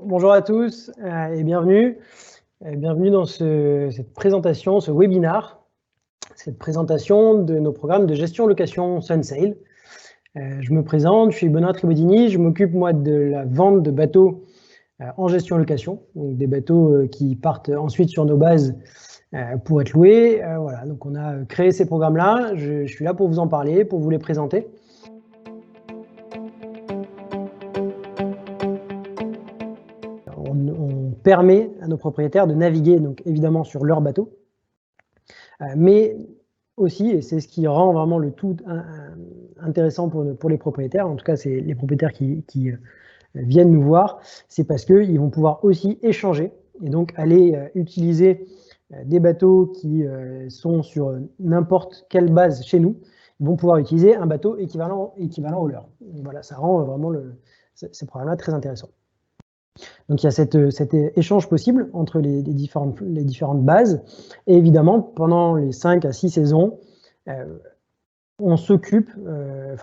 Bonjour à tous et bienvenue. Bienvenue dans cette présentation, ce webinaire, cette présentation de nos programmes de gestion location Sunsail. Je me présente, je suis Benoît Tribodini, je m'occupe moi de la vente de bateaux en gestion location, donc des bateaux qui partent ensuite sur nos bases pour être loués. Voilà, donc on a créé ces programmes-là, je suis là pour vous en parler, pour vous les présenter. On permet à nos propriétaires de naviguer donc évidemment sur leur bateau, mais aussi, et c'est ce qui rend vraiment le tout intéressant pour les propriétaires, en tout cas c'est les propriétaires qui viennent nous voir, c'est parce qu'ils vont pouvoir aussi échanger et donc aller utiliser des bateaux qui sont sur n'importe quelle base chez nous. Ils vont pouvoir utiliser un bateau équivalent au leur. Donc voilà, ça rend vraiment ces programmes-là très intéressants. Donc il y a cet échange possible entre les différentes bases. Et évidemment, pendant les 5 à 6 saisons, on s'occupe,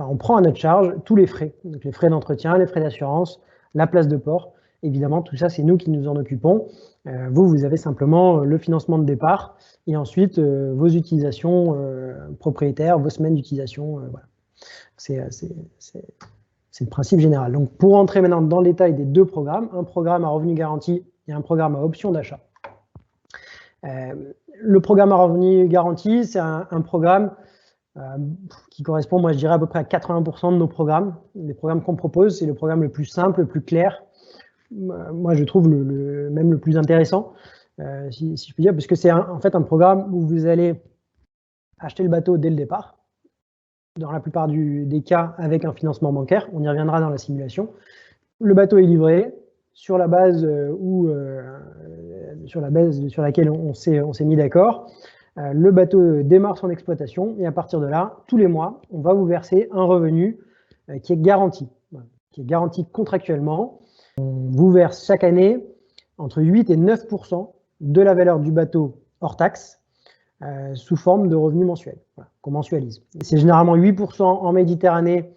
on prend à notre charge tous les frais. Donc les frais d'entretien, les frais d'assurance, la place de port. Évidemment, tout ça, c'est nous qui nous en occupons. Vous avez simplement le financement de départ et ensuite vos utilisations propriétaires, vos semaines d'utilisation. Voilà. C'est le principe général. Donc, pour entrer maintenant dans le détail des deux programmes, un programme à revenu garanti et un programme à option d'achat. Le programme à revenu garanti, c'est un programme qui correspond, moi je dirais, à peu près à 80% de nos programmes. Les programmes qu'on propose, c'est le programme le plus simple, le plus clair. Moi, je trouve même le plus intéressant, si je puis dire, parce que c'est en fait un programme où vous allez acheter le bateau dès le départ, dans la plupart des cas avec un financement bancaire. On y reviendra dans la simulation. Le bateau est livré sur la base sur laquelle on s'est mis d'accord. Le bateau démarre son exploitation et à partir de là, tous les mois, on va vous verser un revenu qui est garanti, contractuellement. On vous verse chaque année entre 8 et 9% de la valeur du bateau hors taxe, sous forme de revenus mensuels, voilà, qu'on mensualise. C'est généralement 8% en Méditerranée,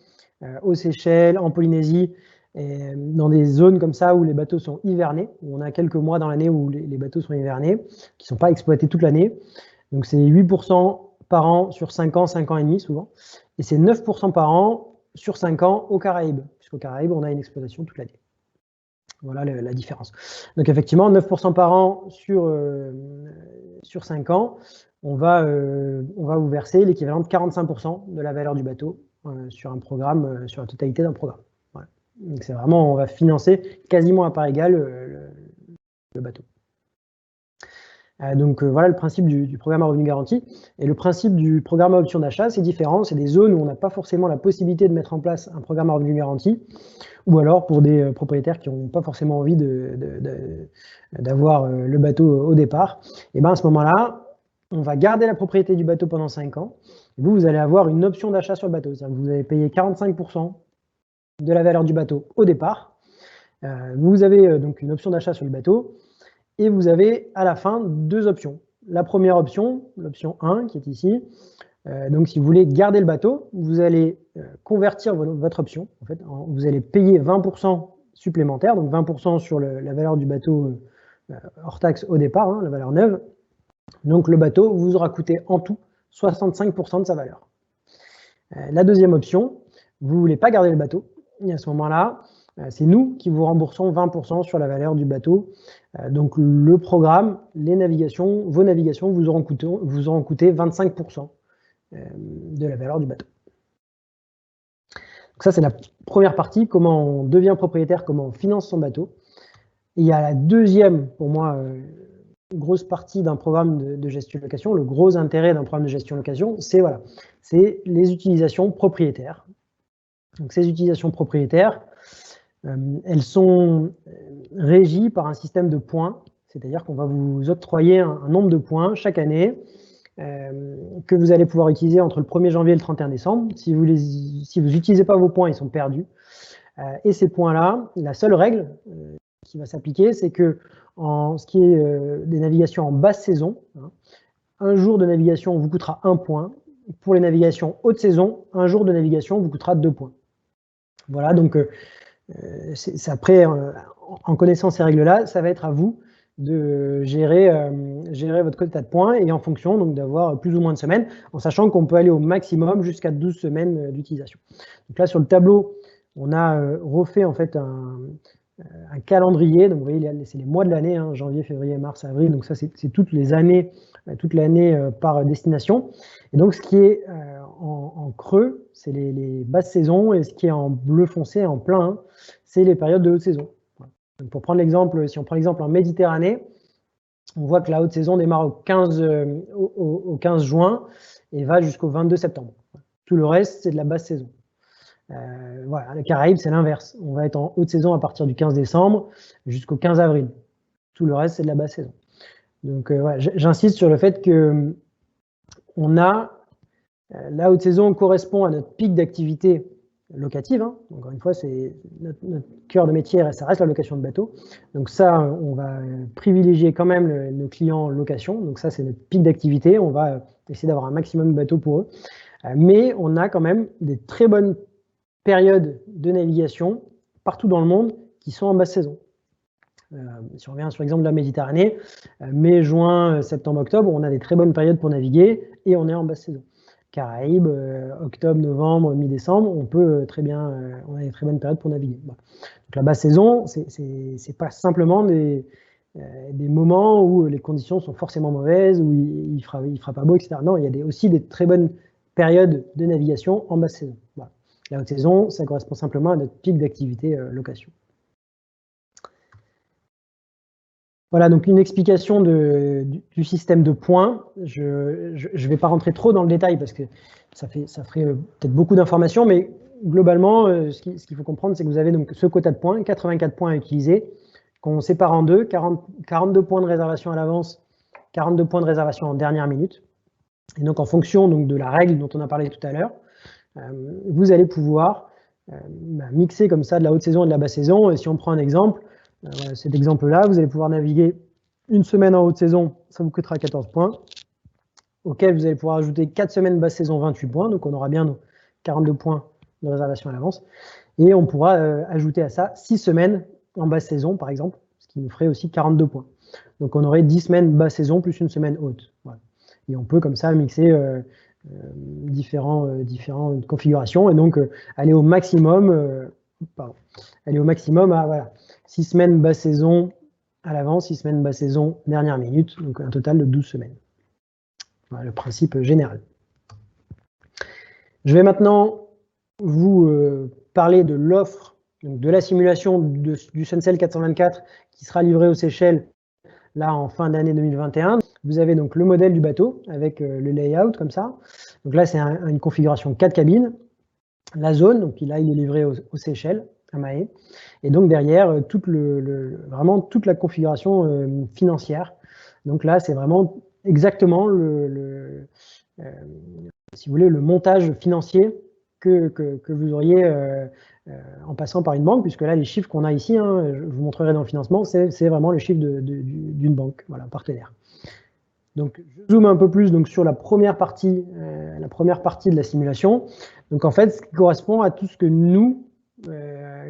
aux Seychelles, en Polynésie, et dans des zones comme ça où les bateaux sont hivernés, où on a quelques mois dans l'année où les bateaux sont hivernés, qui ne sont pas exploités toute l'année. Donc c'est 8% par an sur 5 ans et demi souvent, et c'est 9% par an sur 5 ans aux Caraïbes, puisqu'aux Caraïbes on a une exploitation toute l'année. Voilà la différence. Donc effectivement, 9% par an sur 5 ans, on va vous verser l'équivalent de 45% de la valeur du bateau sur un programme, sur la totalité d'un programme. Voilà. Donc c'est vraiment, on va financer quasiment à part égale le bateau. Donc voilà le principe du programme à revenu garanti. Et le principe du programme à option d'achat, c'est différent. C'est des zones où on n'a pas forcément la possibilité de mettre en place un programme à revenu garanti, ou alors pour des propriétaires qui n'ont pas forcément envie d'avoir le bateau au départ. Et bien à ce moment-là, on va garder la propriété du bateau pendant 5 ans. Et vous allez avoir une option d'achat sur le bateau. C'est-à-dire que vous allez payer 45% de la valeur du bateau au départ. Vous avez donc une option d'achat sur le bateau. Et vous avez à la fin 2 options. La première option, l'option 1 qui est ici, donc si vous voulez garder le bateau, vous allez convertir votre option. En fait, vous allez payer 20% supplémentaire, donc 20% sur la valeur du bateau hors taxe au départ, hein, la valeur neuve. Donc le bateau vous aura coûté en tout 65% de sa valeur. La deuxième option, vous ne voulez pas garder le bateau, et à ce moment-là, c'est nous qui vous remboursons 20% sur la valeur du bateau. Donc le programme, vos navigations vous auront coûté 25% de la valeur du bateau. Donc ça, c'est la première partie, comment on devient propriétaire, comment on finance son bateau. Et il y a la deuxième, pour moi, grosse partie d'un programme de gestion location. Le gros intérêt d'un programme de gestion location, c'est les utilisations propriétaires. Donc ces utilisations propriétaires, elles sont régies par un système de points, c'est-à-dire qu'on va vous octroyer un nombre de points chaque année que vous allez pouvoir utiliser entre le 1er janvier et le 31 décembre. Si vous n'utilisez pas vos points, ils sont perdus. Et ces points-là, la seule règle qui va s'appliquer, c'est que en ce qui est des navigations en basse saison, hein, un jour de navigation vous coûtera 1 point. Pour les navigations haute saison, un jour de navigation vous coûtera 2 points. Voilà, donc après, en connaissant ces règles-là, ça va être à vous de gérer votre quota de points et en fonction donc d'avoir plus ou moins de semaines, en sachant qu'on peut aller au maximum jusqu'à 12 semaines d'utilisation. Donc là, sur le tableau, on a refait en fait un calendrier. Donc vous voyez, c'est les mois de l'année, hein, janvier, février, mars, avril. Donc ça, c'est toute l'année par destination. Et donc ce qui est en creux, c'est les basses saisons, et ce qui est en bleu foncé, en plein, c'est les périodes de haute saison. Donc pour prendre l'exemple, si on prend l'exemple en Méditerranée, on voit que la haute saison démarre au 15 juin et va jusqu'au 22 septembre. Tout le reste, c'est de la basse saison. Voilà, les Caraïbes, c'est l'inverse. On va être en haute saison à partir du 15 décembre jusqu'au 15 avril. Tout le reste, c'est de la basse saison. Donc, voilà, j'insiste sur le fait que la haute saison correspond à notre pic d'activité locative. Hein. Encore une fois, c'est notre cœur de métier, ça reste la location de bateaux. Donc ça, on va privilégier quand même nos clients location. Donc ça, c'est notre pic d'activité. On va essayer d'avoir un maximum de bateaux pour eux. Mais on a quand même des très bonnes périodes de navigation partout dans le monde qui sont en basse saison. Si on revient sur l'exemple de la Méditerranée, mai, juin, septembre, octobre, on a des très bonnes périodes pour naviguer et on est en basse saison. Caraïbes, octobre, novembre, mi-décembre, on peut très bien, on a des très bonnes périodes pour naviguer. Voilà. Donc la basse saison, c'est pas simplement des moments où les conditions sont forcément mauvaises, où il fera pas beau, etc. Non, il y a aussi des très bonnes périodes de navigation en basse saison. Voilà. La haute saison, ça correspond simplement à notre pic d'activité location. Voilà, donc une explication du système de points. Je ne vais pas rentrer trop dans le détail parce que ça ferait peut-être beaucoup d'informations, mais globalement, ce qu'il faut comprendre, c'est que vous avez donc ce quota de points, 84 points à utiliser, qu'on sépare en deux, 42 points de réservation à l'avance, 42 points de réservation en dernière minute. Et donc en fonction donc, de la règle dont on a parlé tout à l'heure, vous allez pouvoir mixer comme ça de la haute saison et de la basse saison. Et si on prend un exemple, cet exemple-là, vous allez pouvoir naviguer une semaine en haute saison, ça vous coûtera 14 points, auquel vous allez pouvoir ajouter 4 semaines basse saison, 28 points, donc on aura bien nos 42 points de réservation à l'avance, et on pourra ajouter à ça 6 semaines en basse saison, par exemple, ce qui nous ferait aussi 42 points. Donc on aurait 10 semaines basse saison plus une semaine haute. Voilà. Et on peut comme ça mixer différentes configurations, et donc aller au maximum, à voilà, 6 semaines basse saison à l'avance, 6 semaines basse saison dernière minute, donc un total de 12 semaines. Voilà le principe général. Je vais maintenant vous parler de l'offre, de la simulation du Suncell 424 qui sera livré aux Seychelles là en fin d'année 2021. Vous avez donc le modèle du bateau avec le layout comme ça. Donc là, c'est une configuration 4 cabines. La zone, donc là, il est livré aux Seychelles, à Mahé. Et donc derrière, vraiment toute la configuration financière. Donc là, c'est vraiment exactement si vous voulez, le montage financier que vous auriez en passant par une banque, puisque là, les chiffres qu'on a ici, hein, je vous montrerai dans le financement, c'est vraiment le chiffre d'une banque, voilà, partenaire. Donc, je zoome un peu plus donc, sur la première partie de la simulation. Donc, en fait, ce qui correspond à tout ce que nous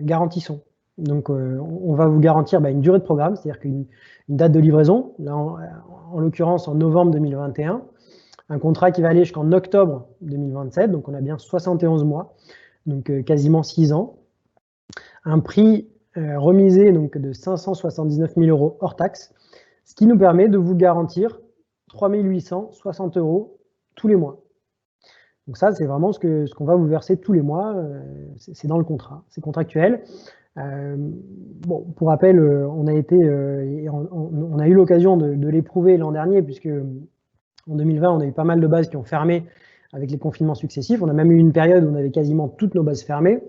garantissons. Donc, on va vous garantir une durée de programme, c'est-à-dire qu'une date de livraison, là, en l'occurrence en novembre 2021, un contrat qui va aller jusqu'en octobre 2027, donc on a bien 71 mois, donc quasiment 6 ans. Un prix remisé donc, de 579 000 € hors taxe, ce qui nous permet de vous garantir 3 860 € tous les mois. Donc ça, c'est vraiment ce qu'on va vous verser tous les mois, c'est dans le contrat, c'est contractuel. Bon, pour rappel, on a eu l'occasion de l'éprouver l'an dernier, puisque en 2020, on a eu pas mal de bases qui ont fermé avec les confinements successifs. On a même eu une période où on avait quasiment toutes nos bases fermées.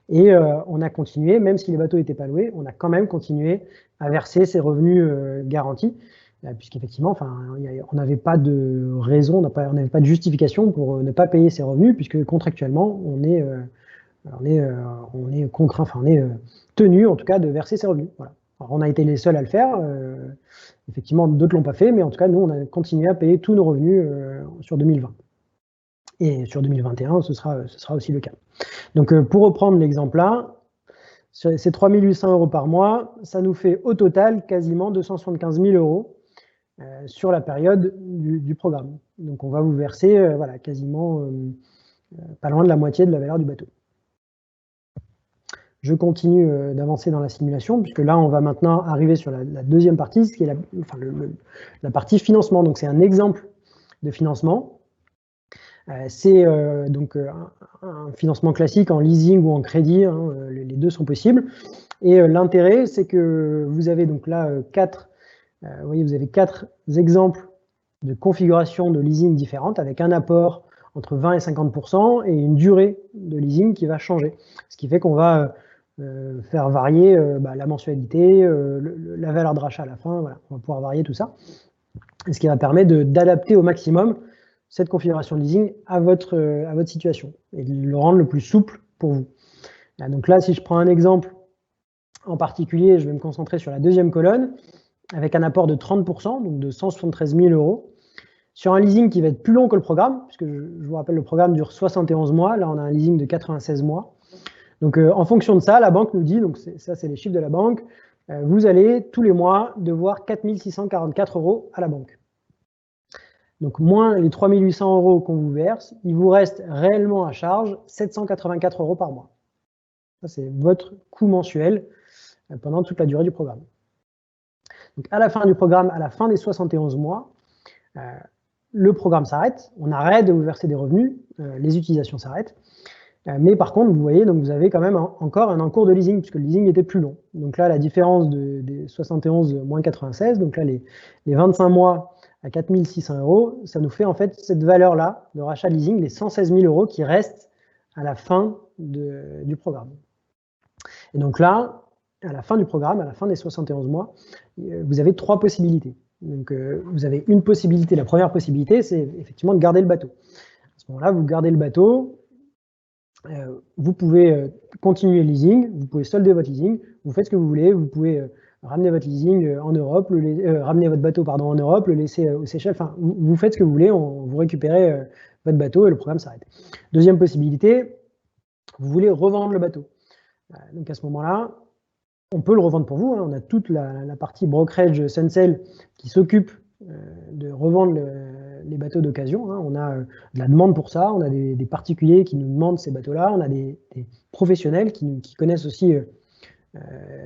Et on a continué, même si les bateaux n'étaient pas loués, on a quand même continué à verser ces revenus garantis, puisqu'effectivement, on n'avait pas de raison, on n'avait pas de justification pour ne pas payer ces revenus, puisque contractuellement, on est contraint, on est tenu en tout cas de verser ces revenus. Voilà. Alors, on a été les seuls à le faire. Effectivement, d'autres ne l'ont pas fait, mais en tout cas, nous, on a continué à payer tous nos revenus sur 2020. Et sur 2021, ce sera aussi le cas. Donc, pour reprendre l'exemple là, Sur ces 3 800 € par mois, ça nous fait au total quasiment 275 000 € sur la période du programme. Donc on va vous verser voilà, quasiment pas loin de la moitié de la valeur du bateau. Je continue d'avancer dans la simulation, puisque là, on va maintenant arriver sur la deuxième partie, ce qui est la partie financement. Donc, c'est un exemple de financement. C'est donc un financement classique en leasing ou en crédit, hein, les deux sont possibles. Et l'intérêt, c'est que vous avez donc là vous voyez, vous avez 4 exemples de configuration de leasing différentes, avec un apport entre 20 et 50% et une durée de leasing qui va changer. Ce qui fait qu'on va faire varier la mensualité, la valeur de rachat à la fin, voilà, on va pouvoir varier tout ça. Et ce qui va permettre d'adapter au maximum cette configuration de leasing à votre situation et de le rendre le plus souple pour vous. Donc là, si je prends un exemple en particulier, je vais me concentrer sur la deuxième colonne, avec un apport de 30%, donc de 173 000 €, sur un leasing qui va être plus long que le programme, puisque je vous rappelle, le programme dure 71 mois, là on a un leasing de 96 mois. Donc en fonction de ça, la banque nous dit, donc ça c'est les chiffres de la banque, vous allez tous les mois devoir 4 644 € à la banque. Donc moins les 3 800 € qu'on vous verse, il vous reste réellement à charge 784 € par mois. Ça c'est votre coût mensuel pendant toute la durée du programme. Donc à la fin du programme, à la fin des 71 mois, le programme s'arrête, on arrête de vous verser des revenus, les utilisations s'arrêtent. Mais par contre, vous voyez, donc vous avez quand même encore un encours de leasing, puisque le leasing était plus long. Donc là, la différence des 71 moins 96, donc là, les 25 mois à 4 600 €, ça nous fait en fait cette valeur-là de rachat de leasing, les 116 000 € qui restent à la fin du programme. Et donc là, à la fin du programme, à la fin des 71 mois, vous avez 3 possibilités. Donc vous avez une possibilité, la première possibilité, c'est effectivement de garder le bateau. À ce moment-là, vous gardez le bateau, vous pouvez continuer le leasing, vous pouvez solder votre leasing, vous faites ce que vous voulez, vous pouvez ramener votre leasing en Europe, ramener votre bateau en Europe, le laisser aux Seychelles, enfin vous faites ce que vous voulez, vous récupérez votre bateau et le programme s'arrête. Deuxième possibilité, vous voulez revendre le bateau. Donc à ce moment-là, on peut le revendre pour vous, hein, on a toute la partie brokerage Suncel qui s'occupe de revendre les bateaux d'occasion, hein. On a de la demande pour ça, on a des particuliers qui nous demandent ces bateaux-là, on a des professionnels qui connaissent aussi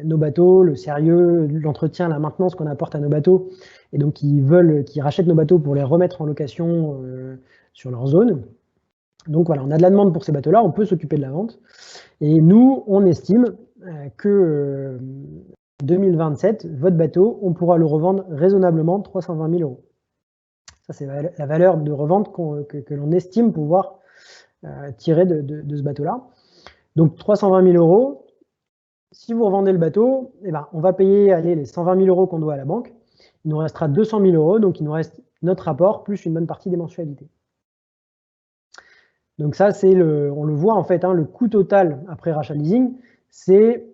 nos bateaux, le sérieux, l'entretien, la maintenance qu'on apporte à nos bateaux, et donc qui rachètent nos bateaux pour les remettre en location sur leur zone. Donc voilà, on a de la demande pour ces bateaux-là, on peut s'occuper de la vente. Et nous, on estime que 2027, votre bateau, on pourra le revendre raisonnablement 320 000 €. Ça, c'est la valeur de revente que l'on estime pouvoir tirer de ce bateau-là. Donc 320 000 €. Si vous revendez le bateau, eh ben, on va payer les 120 000 € qu'on doit à la banque. Il nous restera 200 000 €, donc il nous reste notre apport plus une bonne partie des mensualités. Donc ça, on le voit en fait, hein, le coût total après rachat leasing, c'est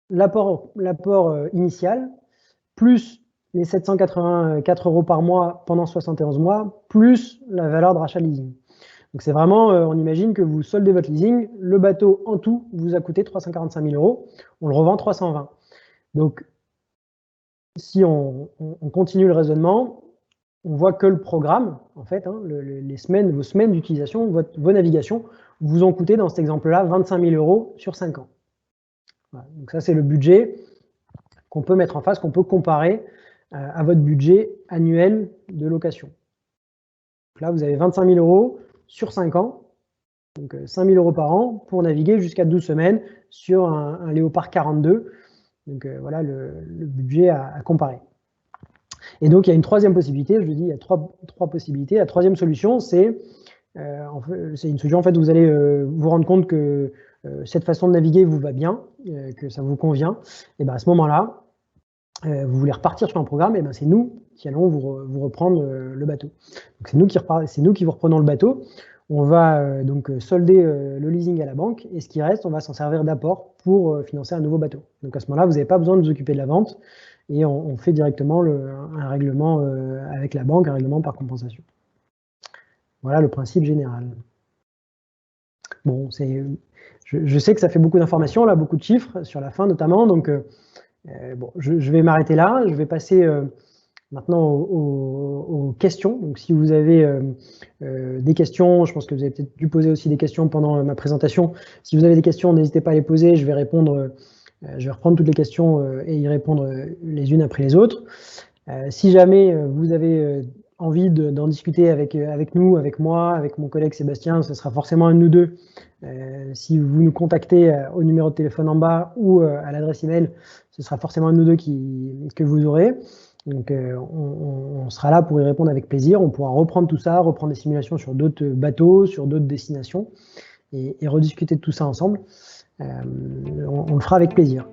l'apport initial plus les 784 € par mois pendant 71 mois, plus la valeur de rachat leasing. Donc c'est vraiment, on imagine que vous soldez votre leasing, le bateau en tout vous a coûté 345 000 €, on le revend 320. Donc si on continue le raisonnement, on voit que le programme, en fait, hein, vos semaines d'utilisation, vos navigations, vous ont coûté dans cet exemple-là 25 000 € sur 5 ans. Voilà. Donc ça, c'est le budget qu'on peut mettre en face, qu'on peut comparer à votre budget annuel de location. Donc là, vous avez 25 000 € sur 5 ans, donc 5 000 € par an pour naviguer jusqu'à 12 semaines sur un Léopard 42. Donc voilà le budget à comparer. Et donc il y a une troisième possibilité, je vous dis, il y a trois possibilités. La troisième solution, c'est une solution, en fait, vous allez vous rendre compte que cette façon de naviguer vous va bien, que ça vous convient. Et ben à ce moment-là, vous voulez repartir sur un programme, et ben c'est nous qui allons vous reprendre le bateau. Donc c'est nous qui vous reprenons le bateau. On va donc solder le leasing à la banque, et ce qui reste, on va s'en servir d'apport pour financer un nouveau bateau. Donc à ce moment-là, vous n'avez pas besoin de vous occuper de la vente, et on fait directement un règlement avec la banque, un règlement par compensation. Voilà le principe général. Bon, je sais que ça fait beaucoup d'informations, là, beaucoup de chiffres, sur la fin notamment, donc bon, je vais m'arrêter là. Je vais passer maintenant aux questions. Donc si vous avez des questions, je pense que vous avez peut-être dû poser aussi des questions pendant ma présentation. Si vous avez des questions, n'hésitez pas à les poser, je vais répondre, je vais reprendre toutes les questions et y répondre les unes après les autres. Si jamais vous avez envie d'en discuter avec nous, avec moi, avec mon collègue Sébastien, ce sera forcément un de nous deux. Si vous nous contactez au numéro de téléphone en bas ou à l'adresse email, ce sera forcément un de nous deux que vous aurez. Donc on sera là pour y répondre avec plaisir. On pourra reprendre tout ça, reprendre des simulations sur d'autres bateaux, sur d'autres destinations et rediscuter de tout ça ensemble. On le fera avec plaisir.